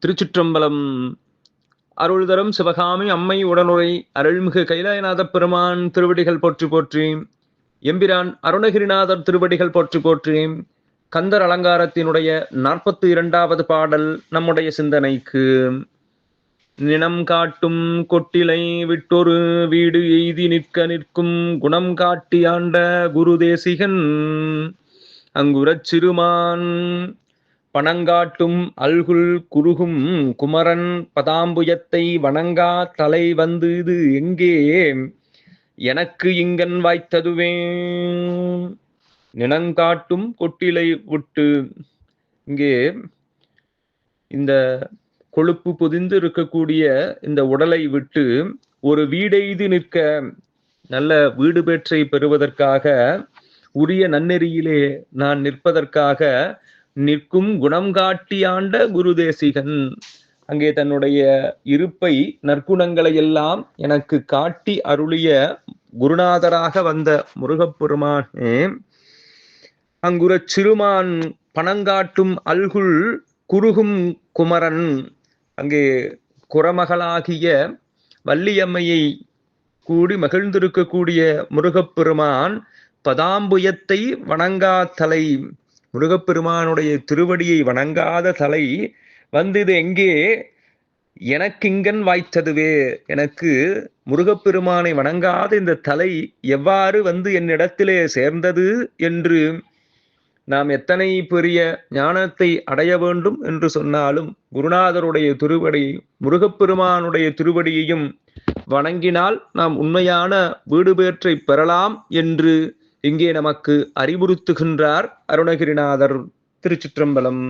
திருச்சிற்றம்பலம். அருள் தரும் சிவகாமி அம்மை உடனுரை அருள்மிகு கைலாயநாதப் பெருமான் திருவடிகள் போற்றி போற்றி. எம்பிரான் அருணகிரிநாதர் திருவடிகள் போற்றி போற்றி. கந்தர் அலங்காரத்தினுடைய 42வது பாடல் நம்முடைய சிந்தனைக்கு. நினம் காட்டும் கொட்டிலை விட்டொரு வீடு எய்தி நிற்க நிற்கும் குணம் காட்டி ஆண்ட குரு தேசிகன் அங்குரச் சிறுமான் பணங்காட்டும் அல்குல் குருகும் குமரன் பதாம்புயத்தை வணங்கா தலை வந்து இது எங்கே எனக்கு இங்கன் வாய்த்ததுவே. நினங்காட்டும் கொட்டிலை விட்டு, இங்கே இந்த கொழுப்பு பொதிந்து இருக்கக்கூடிய இந்த உடலை விட்டு ஒரு வீடெய்து நிற்க, நல்ல வீடு பேற்றை பெறுவதற்காக, உரிய நன்னெறியிலே நான் நிற்பதற்காக நிற்கும் குணம் காட்டி ஆண்ட குரு தேசிகன், அங்கே தன்னுடைய இருப்பை நற்குணங்களை எல்லாம் எனக்கு காட்டி அருளிய குருநாதராக வந்த முருகப்பெருமானே, அங்குரச் சிறுமான் பணங்காட்டும் அல்குல் குருகும் குமரன், அங்கே குரமகளாகிய வள்ளியம்மையை கூடி மகிழ்ந்திருக்கக்கூடிய முருகப்பெருமான் பதாம்புயத்தை வணங்கா தலை, முருகப்பெருமானுடைய திருவடியை வணங்காத தலை வந்தது எங்கே எனக்கிங்கன் வாய்த்ததுவே. எனக்கு முருகப்பெருமானை வணங்காத இந்த தலை எவ்வாறு வந்து என்னிடத்திலே சேர்ந்தது என்று, நாம் எத்தனை பெரிய ஞானத்தை அடைய வேண்டும் என்று சொன்னாலும் குருநாதருடைய திருவடி, முருகப்பெருமானுடைய திருவடியையும் வணங்கினால் நாம் உண்மையான வீடு பேற்றை பெறலாம் என்று இங்கே நமக்கு அறிவுறுத்துகின்றார் அருணகிரிநாதர். திருச்சிற்றம்பலம்.